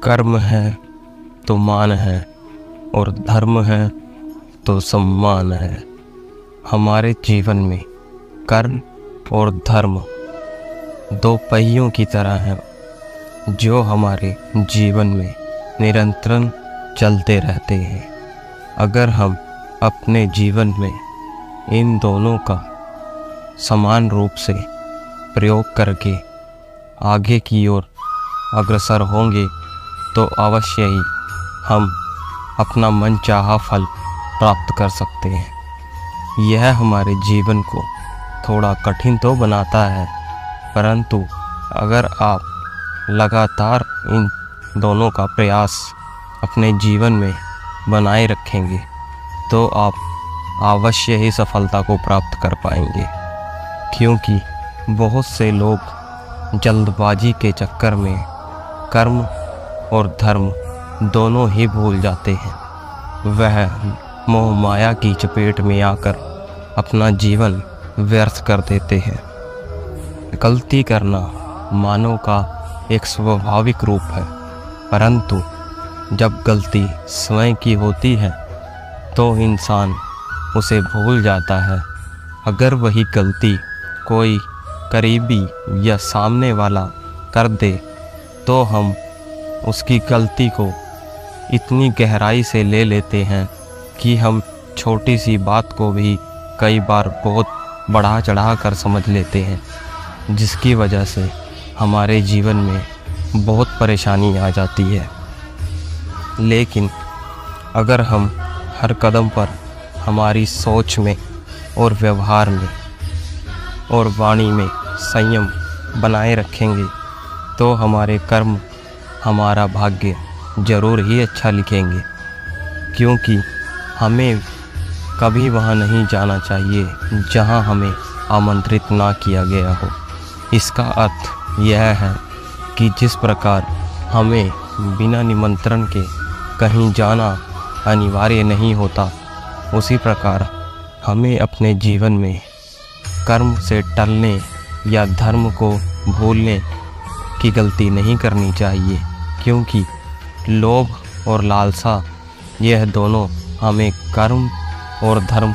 कर्म है तो मान है और धर्म है तो सम्मान है। हमारे जीवन में कर्म और धर्म दो पहियों की तरह हैं जो हमारे जीवन में निरंतर चलते रहते हैं। अगर हम अपने जीवन में इन दोनों का समान रूप से प्रयोग करके आगे की ओर अग्रसर होंगे तो अवश्य ही हम अपना मनचाहा फल प्राप्त कर सकते हैं। यह हमारे जीवन को थोड़ा कठिन तो बनाता है, परंतु अगर आप लगातार इन दोनों का प्रयास अपने जीवन में बनाए रखेंगे तो आप अवश्य ही सफलता को प्राप्त कर पाएंगे। क्योंकि बहुत से लोग जल्दबाजी के चक्कर में कर्म और धर्म दोनों ही भूल जाते हैं। वह मोह माया की चपेट में आकर अपना जीवन व्यर्थ कर देते हैं। गलती करना मानव का एक स्वाभाविक रूप है, परंतु जब गलती स्वयं की होती है तो इंसान उसे भूल जाता है। अगर वही गलती कोई करीबी या सामने वाला कर दे तो हम उसकी गलती को इतनी गहराई से ले लेते हैं कि हम छोटी सी बात को भी कई बार बहुत बढ़ा चढ़ा कर समझ लेते हैं, जिसकी वजह से हमारे जीवन में बहुत परेशानी आ जाती है। लेकिन अगर हम हर कदम पर हमारी सोच में और व्यवहार में और वाणी में संयम बनाए रखेंगे तो हमारे कर्म हमारा भाग्य जरूर ही अच्छा लिखेंगे। क्योंकि हमें कभी वहाँ नहीं जाना चाहिए जहाँ हमें आमंत्रित ना किया गया हो। इसका अर्थ यह है कि जिस प्रकार हमें बिना निमंत्रण के कहीं जाना अनिवार्य नहीं होता, उसी प्रकार हमें अपने जीवन में कर्म से टलने या धर्म को भूलने की गलती नहीं करनी चाहिए। क्योंकि लोभ और लालसा यह दोनों हमें कर्म और धर्म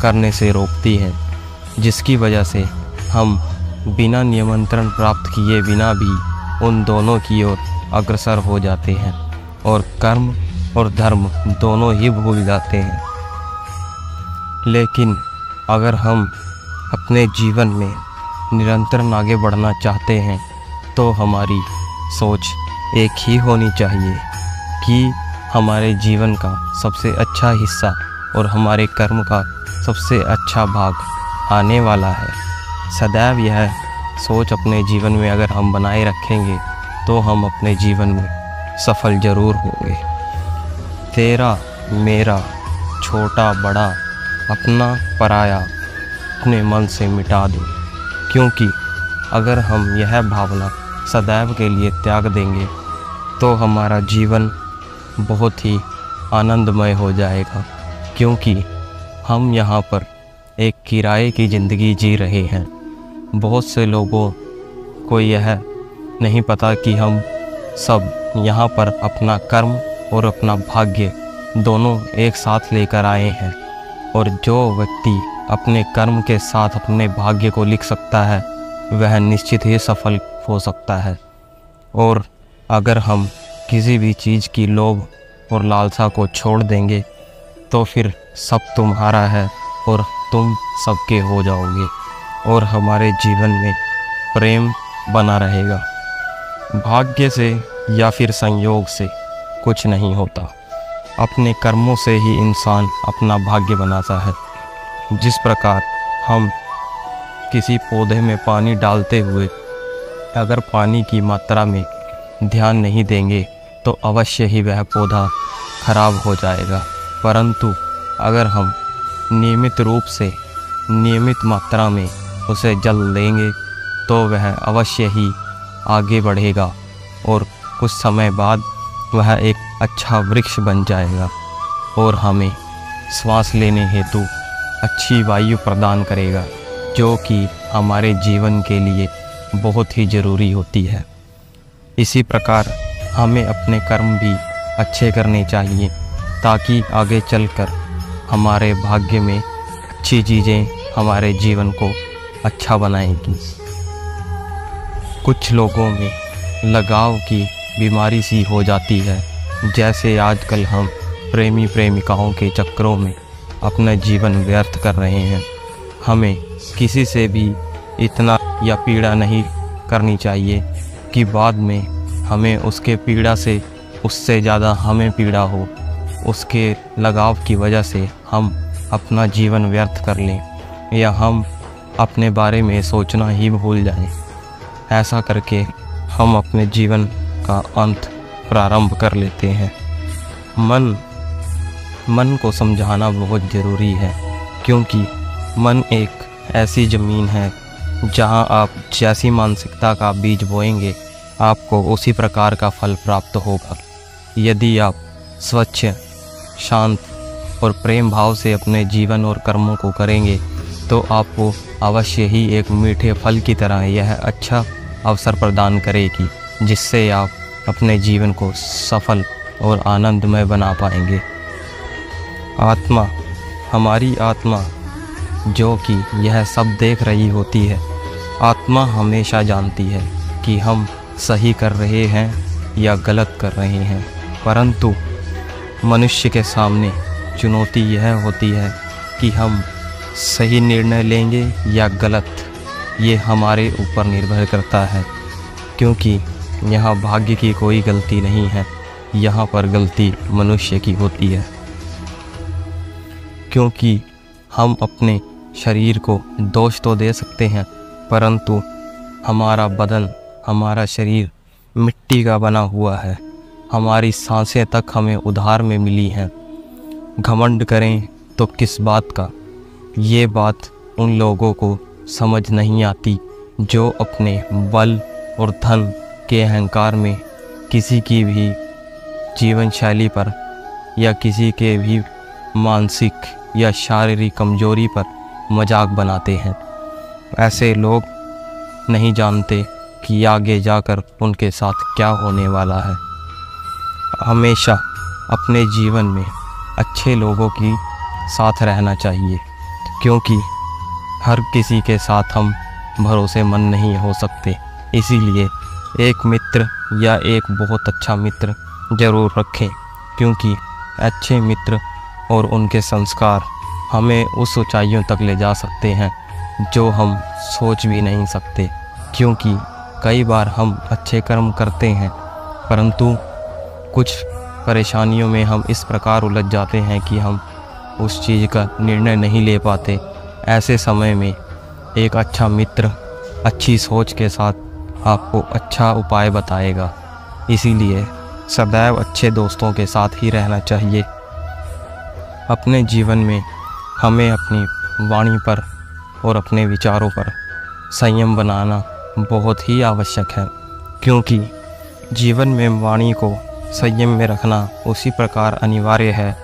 करने से रोकती हैं, जिसकी वजह से हम बिना निमंत्रण प्राप्त किए बिना भी उन दोनों की ओर अग्रसर हो जाते हैं और कर्म और धर्म दोनों ही भूल जाते हैं। लेकिन अगर हम अपने जीवन में निरंतर आगे बढ़ना चाहते हैं तो हमारी सोच एक ही होनी चाहिए कि हमारे जीवन का सबसे अच्छा हिस्सा और हमारे कर्म का सबसे अच्छा भाग आने वाला है। सदैव यह सोच अपने जीवन में अगर हम बनाए रखेंगे तो हम अपने जीवन में सफल जरूर होंगे। तेरा मेरा छोटा बड़ा अपना पराया अपने मन से मिटा दो। क्योंकि अगर हम यह भावना सदैव के लिए त्याग देंगे तो हमारा जीवन बहुत ही आनंदमय हो जाएगा। क्योंकि हम यहाँ पर एक किराए की ज़िंदगी जी रहे हैं। बहुत से लोगों को यह नहीं पता कि हम सब यहाँ पर अपना कर्म और अपना भाग्य दोनों एक साथ लेकर आए हैं। और जो व्यक्ति अपने कर्म के साथ अपने भाग्य को लिख सकता है वह निश्चित ही सफल हो सकता है। और अगर हम किसी भी चीज़ की लोभ और लालसा को छोड़ देंगे तो फिर सब तुम्हारा है और तुम सबके हो जाओगे और हमारे जीवन में प्रेम बना रहेगा। भाग्य से या फिर संयोग से कुछ नहीं होता, अपने कर्मों से ही इंसान अपना भाग्य बनाता है। जिस प्रकार हम किसी पौधे में पानी डालते हुए अगर पानी की मात्रा में ध्यान नहीं देंगे तो अवश्य ही वह पौधा खराब हो जाएगा, परंतु अगर हम नियमित रूप से नियमित मात्रा में उसे जल देंगे तो वह अवश्य ही आगे बढ़ेगा और कुछ समय बाद वह एक अच्छा वृक्ष बन जाएगा और हमें श्वास लेने हेतु अच्छी वायु प्रदान करेगा, जो कि हमारे जीवन के लिए बहुत ही ज़रूरी होती है। इसी प्रकार हमें अपने कर्म भी अच्छे करने चाहिए ताकि आगे चलकर हमारे भाग्य में अच्छी चीज़ें हमारे जीवन को अच्छा बनाएंगी। कुछ लोगों में लगाव की बीमारी सी हो जाती है, जैसे आजकल हम प्रेमी प्रेमिकाओं के चक्करों में अपना जीवन व्यर्थ कर रहे हैं। हमें किसी से भी इतना या पीड़ा नहीं करनी चाहिए कि बाद में हमें उसके पीड़ा से उससे ज़्यादा हमें पीड़ा हो, उसके लगाव की वजह से हम अपना जीवन व्यर्थ कर लें या हम अपने बारे में सोचना ही भूल जाएं। ऐसा करके हम अपने जीवन का अंत प्रारंभ कर लेते हैं। मन को समझाना बहुत ज़रूरी है, क्योंकि मन एक ऐसी ज़मीन है जहां आप जैसी मानसिकता का बीज बोएंगे आपको उसी प्रकार का फल प्राप्त होगा। यदि आप स्वच्छ, शांत और प्रेम भाव से अपने जीवन और कर्मों को करेंगे तो आपको अवश्य ही एक मीठे फल की तरह यह अच्छा अवसर प्रदान करेगी, जिससे आप अपने जीवन को सफल और आनंदमय बना पाएंगे। आत्मा, हमारी आत्मा जो कि यह सब देख रही होती है, आत्मा हमेशा जानती है कि हम सही कर रहे हैं या गलत कर रहे हैं, परंतु मनुष्य के सामने चुनौती यह होती है कि हम सही निर्णय लेंगे या गलत। ये हमारे ऊपर निर्भर करता है, क्योंकि यहाँ भाग्य की कोई गलती नहीं है, यहाँ पर गलती मनुष्य की होती है। क्योंकि हम अपने शरीर को दोष तो दे सकते हैं, परंतु हमारा बदन, हमारा शरीर मिट्टी का बना हुआ है। हमारी सांसें तक हमें उधार में मिली हैं। घमंड करें तो किस बात का? ये बात उन लोगों को समझ नहीं आती जो अपने बल और धन के अहंकार में किसी की भी जीवन शैली पर या किसी के भी मानसिक या शारीरिक कमजोरी पर मजाक बनाते हैं। ऐसे लोग नहीं जानते कि आगे जाकर उनके साथ क्या होने वाला है। हमेशा अपने जीवन में अच्छे लोगों की साथ रहना चाहिए, क्योंकि हर किसी के साथ हम भरोसेमंद नहीं हो सकते। इसीलिए एक मित्र या एक बहुत अच्छा मित्र ज़रूर रखें, क्योंकि अच्छे मित्र और उनके संस्कार हमें उस ऊंचाइयों तक ले जा सकते हैं जो हम सोच भी नहीं सकते। क्योंकि कई बार हम अच्छे कर्म करते हैं, परंतु कुछ परेशानियों में हम इस प्रकार उलझ जाते हैं कि हम उस चीज़ का निर्णय नहीं ले पाते। ऐसे समय में एक अच्छा मित्र अच्छी सोच के साथ आपको अच्छा उपाय बताएगा। इसीलिए सदैव अच्छे दोस्तों के साथ ही रहना चाहिए। अपने जीवन में हमें अपनी वाणी पर और अपने विचारों पर संयम बनाना बहुत ही आवश्यक है, क्योंकि जीवन में वाणी को संयम में रखना उसी प्रकार अनिवार्य है,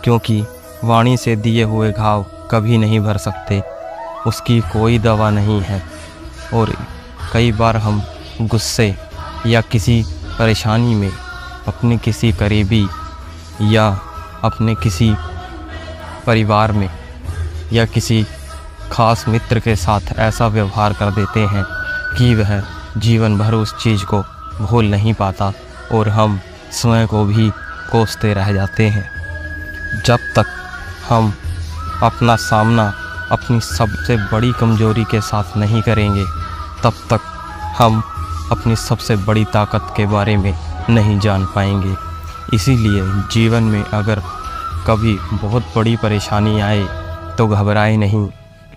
क्योंकि वाणी से दिए हुए घाव कभी नहीं भर सकते, उसकी कोई दवा नहीं है। और कई बार हम गुस्से या किसी परेशानी में अपने किसी करीबी या अपने किसी परिवार में या किसी खास मित्र के साथ ऐसा व्यवहार कर देते हैं कि वह जीवन भर उस चीज़ को भूल नहीं पाता और हम स्वयं को भी कोसते रह जाते हैं। जब तक हम अपना सामना अपनी सबसे बड़ी कमजोरी के साथ नहीं करेंगे, तब तक हम अपनी सबसे बड़ी ताकत के बारे में नहीं जान पाएंगे। इसीलिए जीवन में अगर कभी बहुत बड़ी परेशानी आए तो घबराए नहीं,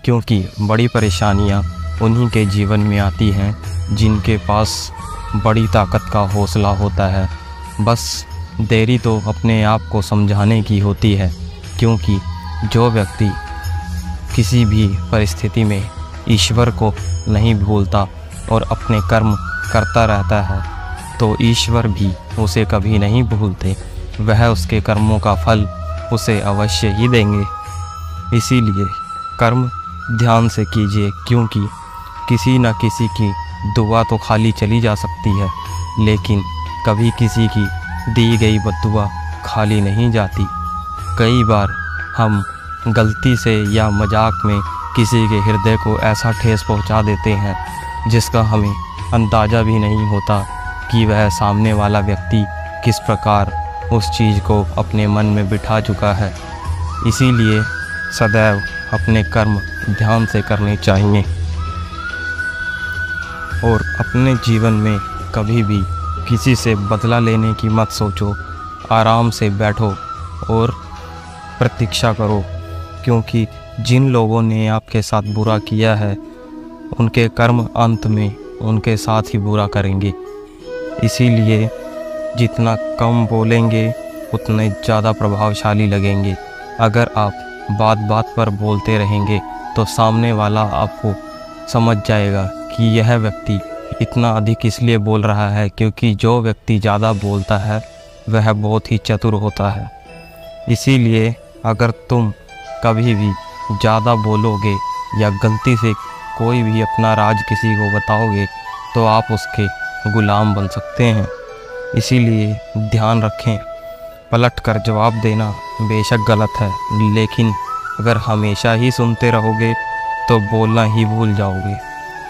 क्योंकि बड़ी परेशानियां उन्हीं के जीवन में आती हैं जिनके पास बड़ी ताकत का हौसला होता है। बस देरी तो अपने आप को समझाने की होती है, क्योंकि जो व्यक्ति किसी भी परिस्थिति में ईश्वर को नहीं भूलता और अपने कर्म करता रहता है, तो ईश्वर भी उसे कभी नहीं भूलते। वह उसके कर्मों का फल उसे अवश्य ही देंगे। इसीलिए कर्म ध्यान से कीजिए, क्योंकि किसी न किसी की दुआ तो खाली चली जा सकती है, लेकिन कभी किसी की दी गई बद्दुआ खाली नहीं जाती। कई बार हम गलती से या मजाक में किसी के हृदय को ऐसा ठेस पहुंचा देते हैं जिसका हमें अंदाज़ा भी नहीं होता कि वह सामने वाला व्यक्ति किस प्रकार उस चीज़ को अपने मन में बिठा चुका है। इसीलिए सदैव अपने कर्म ध्यान से करने चाहिए और अपने जीवन में कभी भी किसी से बदला लेने की मत सोचो। आराम से बैठो और प्रतीक्षा करो, क्योंकि जिन लोगों ने आपके साथ बुरा किया है उनके कर्म अंत में उनके साथ ही बुरा करेंगे। इसीलिए जितना कम बोलेंगे उतने ज़्यादा प्रभावशाली लगेंगे। अगर आप बात बात पर बोलते रहेंगे तो सामने वाला आपको समझ जाएगा कि यह व्यक्ति इतना अधिक इसलिए बोल रहा है क्योंकि जो व्यक्ति ज़्यादा बोलता है वह बहुत ही चतुर होता है। इसीलिए अगर तुम कभी भी ज़्यादा बोलोगे या गलती से कोई भी अपना राज किसी को बताओगे तो आप उसके गुलाम बन सकते हैं। इसीलिए ध्यान रखें, पलट कर जवाब देना बेशक गलत है, लेकिन अगर हमेशा ही सुनते रहोगे तो बोलना ही भूल जाओगे।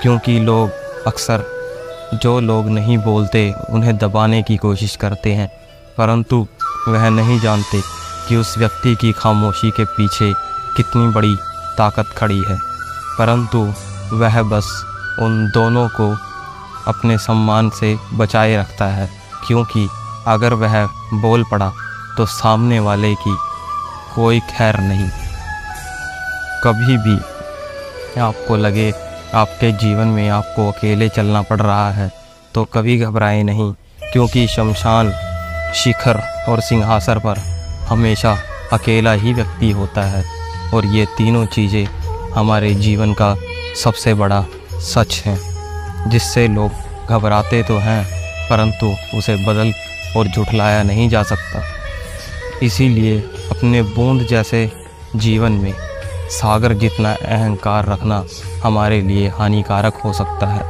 क्योंकि लोग अक्सर जो लोग नहीं बोलते उन्हें दबाने की कोशिश करते हैं, परंतु वह नहीं जानते कि उस व्यक्ति की खामोशी के पीछे कितनी बड़ी ताकत खड़ी है। परंतु वह बस उन दोनों को अपने सम्मान से बचाए रखता है, क्योंकि अगर वह बोल पड़ा तो सामने वाले की कोई खैर नहीं। कभी भी आपको लगे आपके जीवन में आपको अकेले चलना पड़ रहा है तो कभी घबराए नहीं, क्योंकि शमशान, शिखर और सिंहासन पर हमेशा अकेला ही व्यक्ति होता है। और ये तीनों चीज़ें हमारे जीवन का सबसे बड़ा सच है, जिससे लोग घबराते तो हैं परंतु उसे बदल और झुठलाया नहीं जा सकता। इसीलिए अपने बूंद जैसे जीवन में सागर जितना अहंकार रखना हमारे लिए हानिकारक हो सकता है।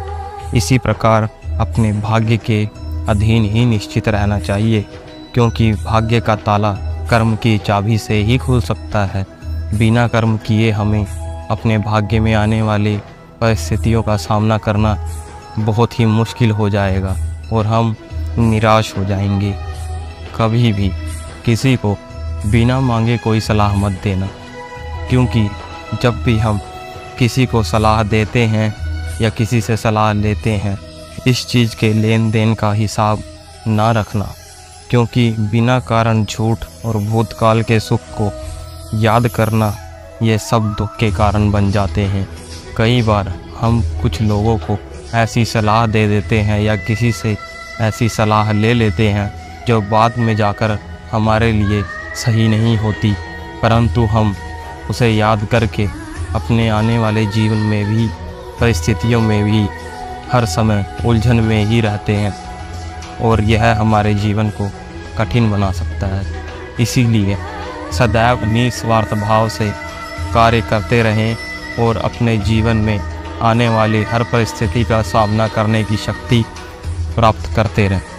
इसी प्रकार अपने भाग्य के अधीन ही निश्चित रहना चाहिए, क्योंकि भाग्य का ताला कर्म की चाबी से ही खुल सकता है। बिना कर्म किए हमें अपने भाग्य में आने वाली परिस्थितियों का सामना करना बहुत ही मुश्किल हो जाएगा और हम निराश हो जाएंगे। कभी भी किसी को बिना मांगे कोई सलाह मत देना, क्योंकि जब भी हम किसी को सलाह देते हैं या किसी से सलाह लेते हैं, इस चीज़ के लेन देन का हिसाब ना रखना, क्योंकि बिना कारण झूठ और भूतकाल के सुख को याद करना ये सब दुख के कारण बन जाते हैं। कई बार हम कुछ लोगों को ऐसी सलाह दे देते हैं या किसी से ऐसी सलाह ले लेते हैं जो बाद में जाकर हमारे लिए सही नहीं होती, परंतु हम उसे याद करके अपने आने वाले जीवन में भी, परिस्थितियों में भी हर समय उलझन में ही रहते हैं और यह हमारे जीवन को कठिन बना सकता है। इसीलिए सदैव निस्वार्थ भाव से कार्य करते रहें और अपने जीवन में आने वाली हर परिस्थिति का सामना करने की शक्ति प्राप्त करते रहें।